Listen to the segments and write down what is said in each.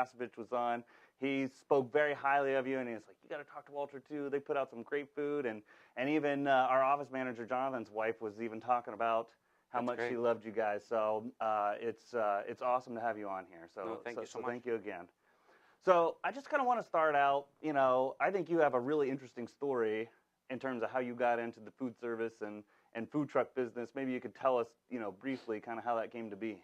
Rasovich was on. He spoke very highly of you, and he's like, "You got to talk to Walter too. They put out some great food." And even our office manager Jonathan's wife was even talking about how That's much great. she loved you guys. So it's awesome to have you on here. So No, thank you so much. thank you again. So I just kind of want to start out. I think you have a really interesting story in terms of how you got into the food service and food truck business. Maybe you could tell us, briefly, kind of how that came to be.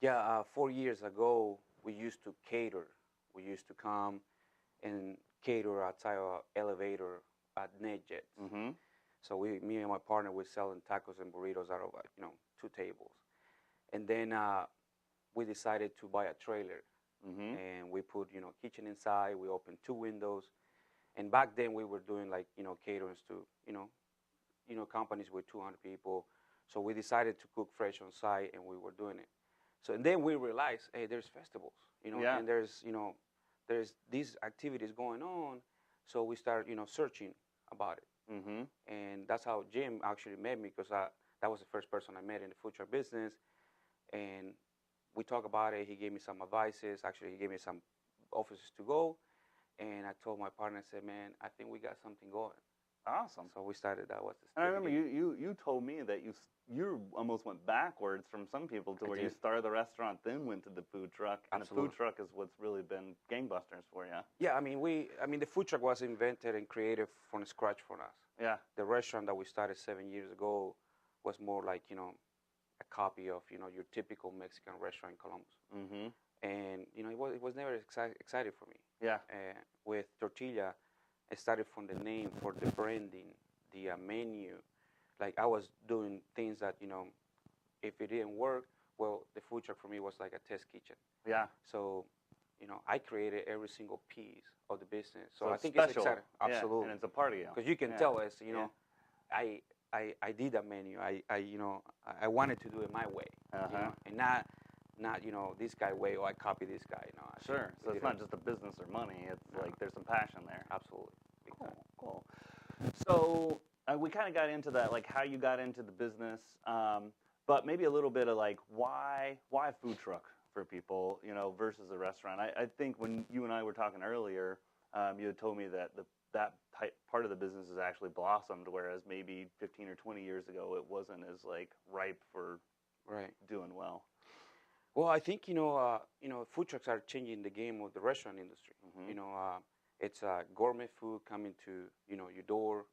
Yeah, 4 years ago, we used to cater. We used to come and cater outside our elevator at NetJets. Mm-hmm. So me and my partner were selling tacos and burritos out of, 2 tables. And then we decided to buy a trailer. Mm-hmm. And we put, kitchen inside. We opened 2 windows. And back then we were doing caterings to, companies with 200 people. So we decided to cook fresh on site, and we were doing it. So and then we realized, hey, there's festivals, Yeah. and there's these activities going on. So we started, searching about it. Mm-hmm. And that's how Jim actually met me, because that was the first person I met in the food truck business. And we talked about it. He gave me some advices. Actually, he gave me some offices to go. And I told my partner, I said, man, I think we got something going. Awesome. So we started. That was the And I remember you told me that you almost went backwards from some people to where you started the restaurant, then went to the food truck. And Absolutely. The food truck is what's really been gangbusters for you. Yeah, I mean, the food truck was invented and created from scratch for us. Yeah. The restaurant that we started 7 years ago was more like, a copy of, your typical Mexican restaurant in Columbus. Mm-hmm. And, it was never excited for me. Yeah. With Tortilla, it started from the name, for the branding, the menu. Like, I was doing things that, if it didn't work, well, the food truck for me was like a test kitchen. Yeah. So, I created every single piece of the business. So I think special. it's exciting. Absolutely. Yeah, and it's a part of you. Because you can tell us, I did that menu. I wanted to do it my way, and not this guy way, or I copy this guy. Sure. So it's not just a business or money. It's like there's some passion there. Absolutely. Cool. So we kind of got into that, like how you got into the business, but maybe a little bit of like why food truck for people, versus a restaurant. I think when you and I were talking earlier, you had told me that that part of the business has actually blossomed, whereas maybe 15 or 20 years ago it wasn't as like ripe for doing well. Well, I think food trucks are changing the game of the restaurant industry. Mm-hmm. It's gourmet food coming to your door.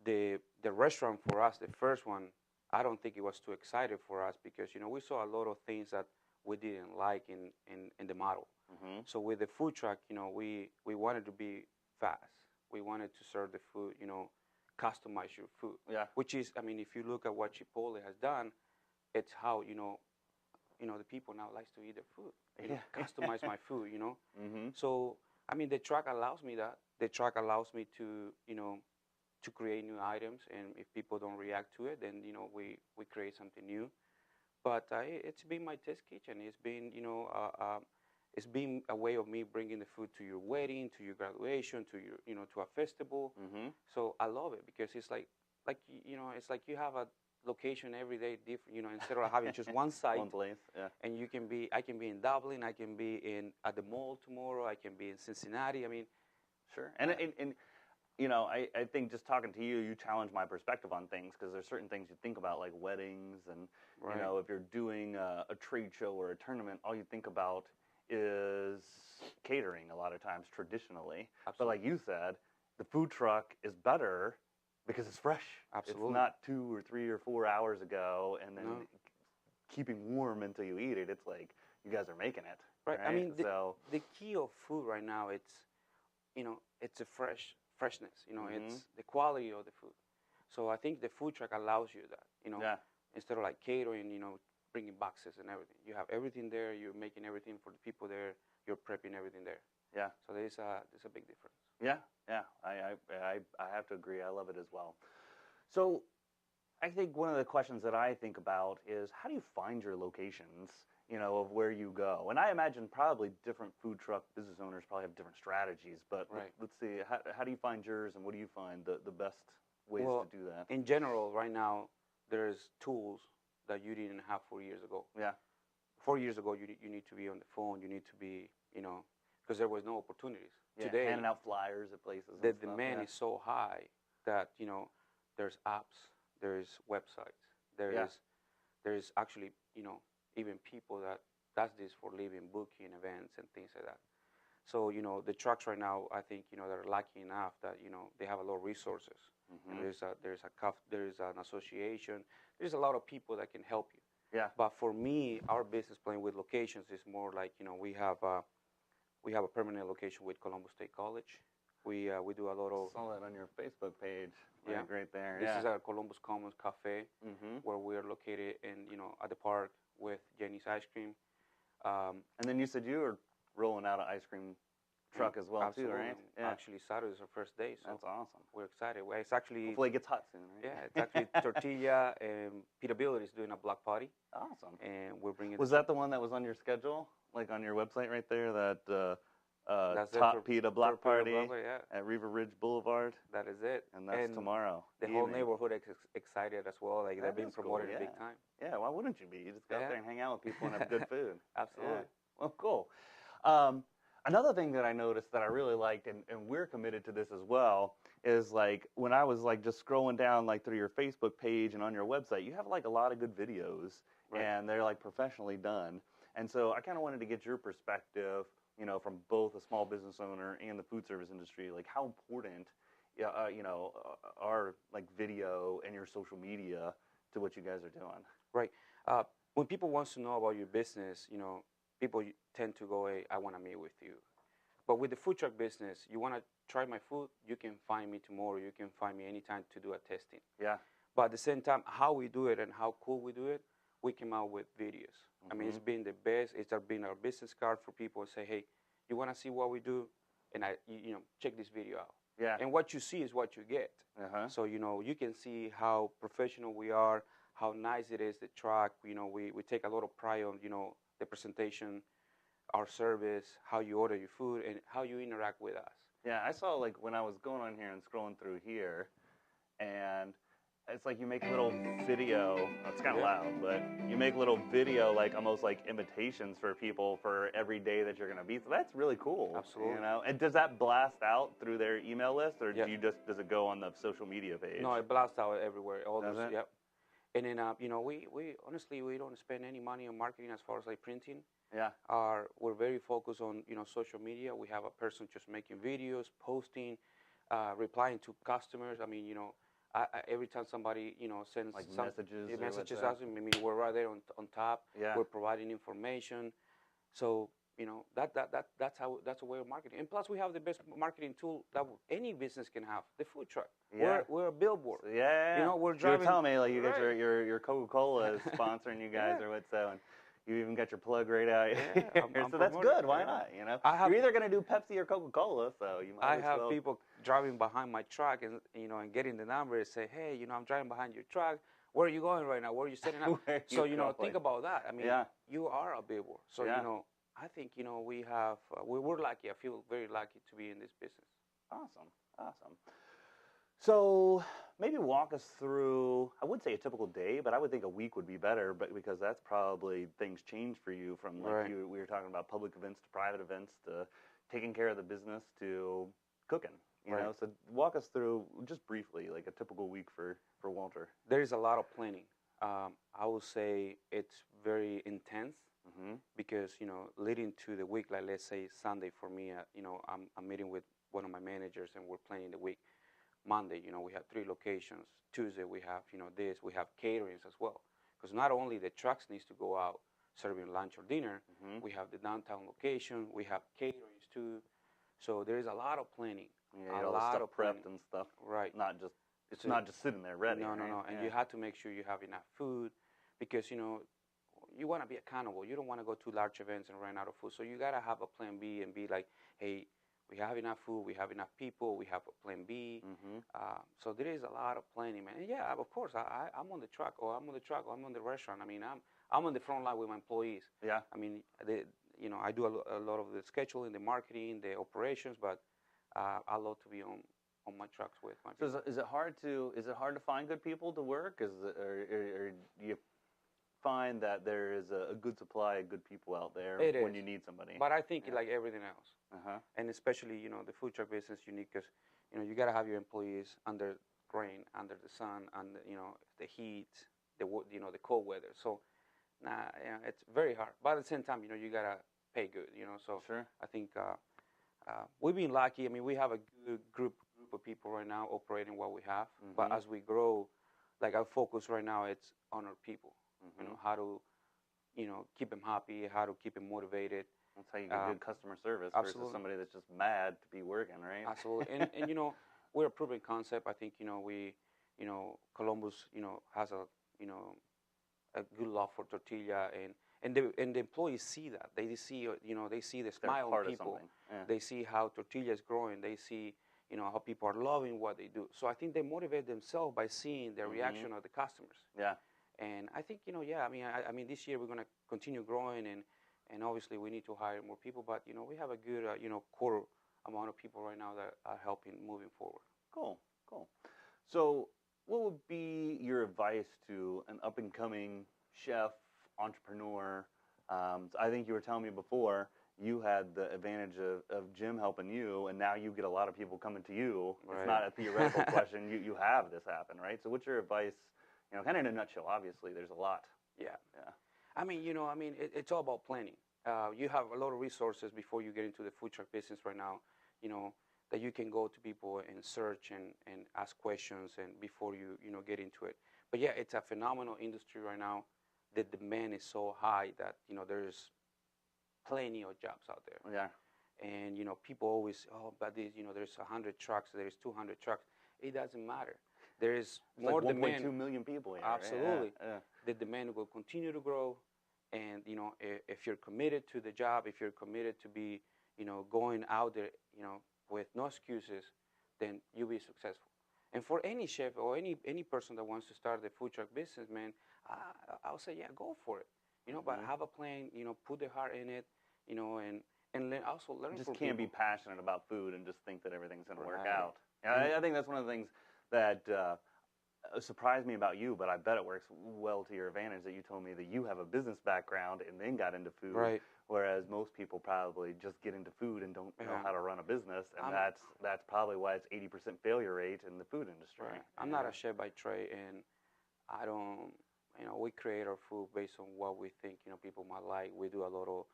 The restaurant for us, the first one, I don't think it was too excited for us, because we saw a lot of things that we didn't like in the model. Mm-hmm. So with the food truck, we wanted to be fast. We wanted to serve the food, customize your food. Yeah. Which is, I mean, if you look at what Chipotle has done, it's how the people now likes to eat their food. Customize my food. Mm-hmm. So I mean, the truck allows me that. The truck allows me to to create new items, and if people don't react to it, then we create something new. But it's been my test kitchen. It's been it's been a way of me bringing the food to your wedding, to your graduation, to your to a festival. Mm-hmm. So I love it, because it's like it's like you have a location every day different, instead of having just one site. One place, yeah. And I can be in Dublin, I can be at the mall tomorrow, I can be in Cincinnati. I mean, sure. And I think just talking to you challenge my perspective on things, because there's certain things you think about, like weddings, and if you're doing a trade show or a tournament, all you think about is catering a lot of times traditionally. Absolutely. But like you said, the food truck is better because it's fresh. Absolutely. It's not 2 or 3 or 4 hours ago and then keeping warm until you eat it. It's like you guys are making it. Right. I mean, the key of food right now, it's it's a freshness. Mm-hmm. It's the quality of the food. So I think the food truck allows you that. Yeah. Instead of like catering, bringing boxes and everything. You have everything there. You're making everything for the people there. You're prepping everything there. Yeah. So there's a big difference. Yeah. I have to agree. I love it as well. So I think one of the questions that I think about is, how do you find your locations, of where you go? And I imagine probably different food truck business owners probably have different strategies, but let's see, how do you find yours, and what do you find the best ways to do that? In general, right now, there's tools that you didn't have 4 years ago. Yeah. 4 years ago, you need to be on the phone. You need to be, because there was no opportunities. Yeah, Today, handing out flyers at places. the And stuff, demand yeah. is so high that there's apps, there's websites, Yeah. there's actually even people that does this for living, booking events and things like that. So the trucks right now, I think they're lucky enough that they have a lot of resources. And there's an association. There's a lot of people that can help you. Yeah. But for me, our business plan with locations is more like we have a permanent location with Columbus State College. We do a lot of. Saw that on your Facebook page. Yeah. Right there. This yeah. is our Columbus Commons Cafe, where we are located at the park with Jenny's Ice Cream. And then you said you were rolling out an ice cream truck as well absolutely. too, right? Yeah. Actually, Saturday is our first day, so that's awesome. we're excited. It's actually hopefully it gets hot soon, right? Yeah, it's actually Tortilla and Peterbilt is doing a block party. Awesome. And we're bringing. Was that the one that was on your schedule, like on your website right there? That Top Pita Block Party at River Ridge Boulevard. That is it. And that's tomorrow. The whole neighborhood is excited as well. Like they're being promoted cool, big time. Yeah, why wouldn't you be? You just go out there and hang out with people and have good food. Absolutely. Yeah. Well, cool. Another thing that I noticed that I really liked, and we're committed to this as well, is like when I was like just scrolling down like through your Facebook page and on your website, you have like a lot of good videos, and they're like professionally done. And so I kind of wanted to get your perspective, from both a small business owner and the food service industry, like how important, are like video and your social media to what you guys are doing. Right. When people want to know about your business, people tend to go, hey, I want to meet with you. But with the food truck business, you want to try my food, you can find me tomorrow. You can find me anytime to do a testing. Yeah. But at the same time, how we do it and how cool we do it, we came out with videos. I mean, it's been the best. It's been our business card for people to say, hey, you want to see what we do? And check this video out. Yeah. And what you see is what you get. So, you can see how professional we are, how nice it is, the truck. We take a lot of pride on, the presentation, our service, how you order your food, and how you interact with us. Yeah, I saw like when I was going on here and scrolling through here, and it's like you make a little video. It's kind of loud, but you make a little video, like almost like invitations for people for every day that you're going to be. So that's really cool. Absolutely. And does that blast out through their email list, or Yeah. does it go on the social media page? No, it blasts out everywhere. All Does those, it? yep. And then we honestly we don't spend any money on marketing as far as like printing. Yeah. We're very focused on social media. We have a person just making videos, posting, replying to customers. I mean, every time somebody sends Like some messages us, I mean, we're right there on top. Yeah. We're providing information. So that's a way of marketing. And plus, we have the best marketing tool that any business can have: the food truck. Yeah. We're a billboard. Yeah. We're You driving. were telling me like you got Right. your Coca-Cola is sponsoring you guys or what so, and you even got your plug right out Yeah, here. I'm So that's promoting good. it, Why yeah. not? You're You're either gonna do Pepsi or Coca-Cola, so you might. I as have well. people driving behind my truck and and getting the number and say, hey, I'm driving behind your truck. Where are you going right now? Where are you setting up? Where So you think about that. I mean, Yeah. you are a billboard. So Yeah. I think we have we're lucky. I feel very lucky to be in this business. Awesome. So maybe walk us through, I would say a typical day, but I would think a week would be better, but because that's probably things change for you from like Right. we were talking about public events to private events to taking care of the business to cooking, you Right. know? So walk us through just briefly, like a typical week for Walter. There is a lot of planning. I would say it's very intense because leading to the week, like let's say Sunday for me, I'm meeting with one of my managers and we're planning the week. Monday, we have 3 locations. Tuesday, we have, we have caterings as well. Because not only the trucks needs to go out serving lunch or dinner, we have the downtown location, we have caterings too. So there is a lot of planning. Yeah, a all the lot stuff of prepped planning. and stuff. Right. It's not just sitting there ready. No. Right? And you have to make sure you have enough food because, you want to be accountable. You don't want to go to large events and run out of food. So you got to have a plan B and be like, hey, we have enough food, we have enough people, we have a plan B. So there is a lot of planning, man. And yeah, of course, I'm on the truck, or I'm on the restaurant. I mean, I'm on the front line with my employees. Yeah. I mean, I do a lot of the scheduling, the marketing, the operations, but I love to be on my trucks with my people. So is it hard to find good people to work? Or do you find that there is a good supply of good people out there It when is. you need somebody. But I think Yeah. like everything else, Uh-huh. and especially the food truck business unique because you gotta have your employees under rain, under the sun, under the heat, the cold weather. So it's very hard. But at the same time, you gotta pay good. So Sure. I think we've been lucky. I mean, we have a good group of people right now operating what we have. But Mhm. as we grow, like our focus right now, it's on our people. Mhm. How to keep them happy, how to keep them motivated. That's how you get good customer service versus Absolutely. somebody that's just mad to be working, right? Absolutely, and we're a proven concept. I think we, Columbus, has a good love for tortilla, and the employees see that. They see they see the They're smile on part of people. something. Yeah. They see how tortilla is growing. They see how people are loving what they do. So I think they motivate themselves by seeing the reaction of the customers. Yeah. And I think yeah. I mean this year we're gonna continue growing, and obviously we need to hire more people. But we have a good core amount of people right now that are helping moving forward. Cool. Cool. So, what would be your advice to an up and coming chef, entrepreneur? I think you were telling me before you had the advantage of Jim helping you, and now you get a lot of people coming to you. Right. It's not a theoretical question. You have this happen, right? So, what's your advice? Kind of in a nutshell. Obviously, there's a lot. Yeah. Yeah. I mean, it's all about planning. You have a lot of resources before you get into the food truck business right now, that you can go to people and search and ask questions and before you get into it. But yeah, it's a phenomenal industry right now. The demand is so high that there's plenty of jobs out there. Yeah. And people always, but there's 100 trucks, there's 200 trucks. It doesn't matter. There is It's more like demand. 1.2 million people here. Absolutely. Right? Yeah. The demand will continue to grow, and if you're committed to the job, if you're committed to be going out there with no excuses, then you'll be successful. And for any chef or any person that wants to start the food truck business, man, I'll say yeah, go for it. But have a plan. Put the heart in it. And also learn. Just from can't be people. passionate about food and just think that everything's going to work Right. out. I think that's one of the things that surprised me about you, but I bet it works well to your advantage that you told me that you have a business background and then got into food, Right. whereas most people probably just get into food and don't know Yeah. how to run a business, and I'm- that's probably why it's 80% failure rate in the food industry. Right. I'm not a chef by trade, and I don't. We create our food based on what we think people might like. We do a lot of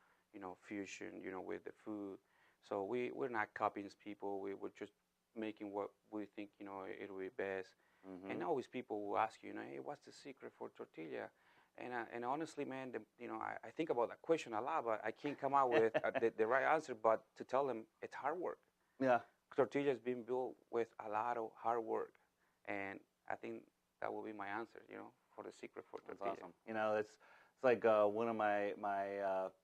fusion with the food. So we're not copying people. We're just making what we think it'll be best. And always people will ask you, hey, what's the secret for tortilla? And honestly, man, I think about that question a lot, but I can't come out with the right answer. But to tell them it's hard work. Yeah. Tortilla has been built with a lot of hard work, and I think that will be my answer. For the secret for tortilla. That's awesome. It's like one of my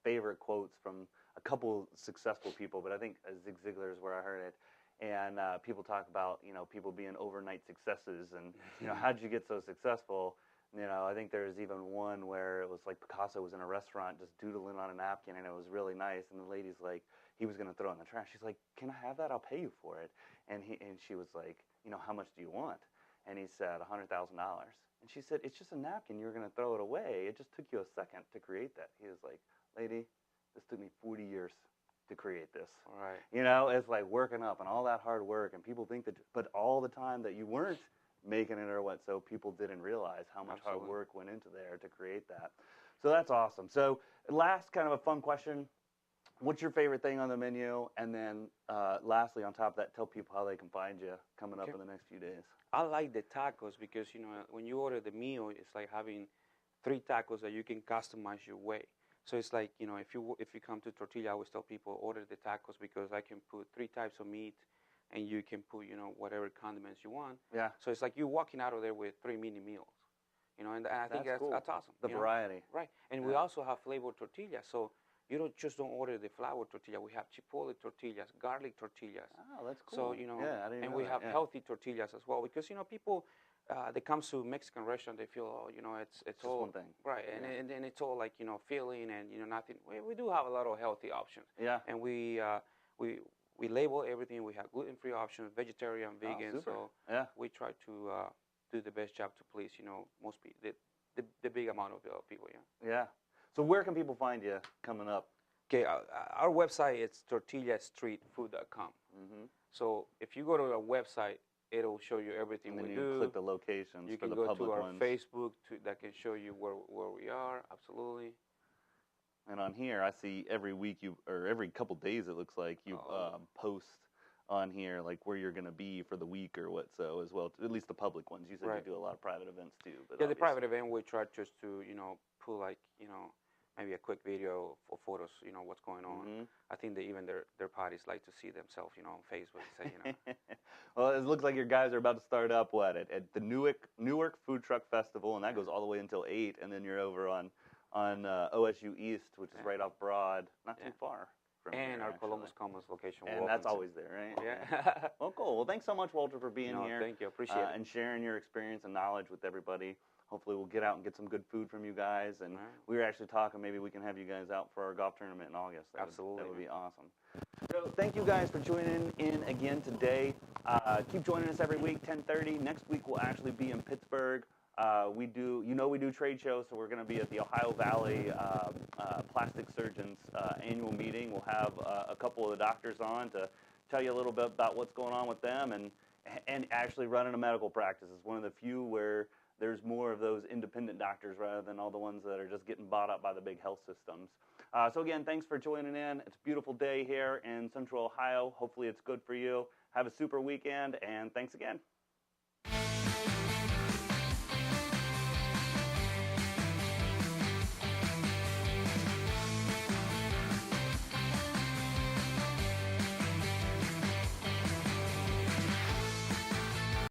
favorite quotes from a couple successful people, but I think Zig Ziglar is where I heard it. And people talk about people being overnight successes, and how did you get so successful? I think there's even one where it was like Picasso was in a restaurant just doodling on a napkin, and it was really nice. And the lady's like, he was going to throw it in the trash. She's like, "Can I have that? I'll pay you for it." And she was like, "How much do you want?" And he said $100,000. And she said, "It's just a napkin. You're going to throw it away. It just took you a second to create that." He was like, "Lady, this took me 40 years to create this." Right. It's like working up and all that hard work, and people think that, but all the time that you weren't making it or what, so people didn't realize how much Absolutely. hard work went into there to create that. So that's awesome. So last kind of a fun question. What's your favorite thing on the menu? And then lastly, on top of that, tell people how they can find you coming up in the next few days. I like the tacos because when you order the meal, it's like having 3 tacos that you can customize your way. So it's like if you come to Tortilla, I always tell people order the tacos because I can put 3 types of meat, and you can put whatever condiments you want. Yeah. So it's like you're walking out of there with 3 mini meals. And I think that's cool. That's awesome. The variety. Right. And we also have flavored tortillas. So you don't order the flour tortilla. We have chipotle tortillas, garlic tortillas. Oh, that's cool. So I didn't and know we that. have healthy tortillas as well because people that comes to Mexican restaurant, they feel it's all one thing. Right. And then it's all like filling and nothing. We do have a lot of healthy options. Yeah. And we label everything. We have gluten-free options, vegetarian, vegan. Super. So yeah. we try to do the best job to please most people, the big amount of people. Yeah. Yeah. So where can people find you coming up? Okay, our website is tortillastreetfood.com. Mm-hmm. So if you go to our website, it'll show you everything And then we you do. click the locations You for can the go public to our ones. Facebook that can show you where we are. Absolutely. And on here, I see every week or every couple days, it looks like you post on here like where you're going to be for the week or what. So as well, at least the public ones. You said Right. you do a lot of private events too. But Yeah, the obviously- private event we try just to put like maybe a quick video or photos. What's going on. Mhm. I think they even their parties like to see themselves on Facebook. Say Well, it looks like your guys are about to start up at the Newark Food Truck Festival, and that goes all the way until 8, and then you're over on OSU East, which is right off Broad, not too far from and here, our actually. Columbus Commons location. And that's always there, right? Yeah. Well, cool. Well, thanks so much, Walter, for being here. Thank you. Appreciate it. And sharing your experience and knowledge with everybody. Hopefully we'll get out and get some good food from you guys. And Right. we were actually talking, maybe we can have you guys out for our golf tournament in August. Absolutely. That would be awesome. So thank you guys for joining in again today. Keep joining us every week, 10:30. Next week we'll actually be in Pittsburgh. We do trade shows, so we're going to be at the Ohio Valley Plastic Surgeons annual meeting. We'll have a couple of the doctors on to tell you a little bit about what's going on with them and actually running a medical practice. It's one of the few where there's more of those independent doctors rather than all the ones that are just getting bought up by the big health systems. So again, thanks for joining in. It's a beautiful day here in Central Ohio. Hopefully it's good for you. Have a super weekend, and thanks again.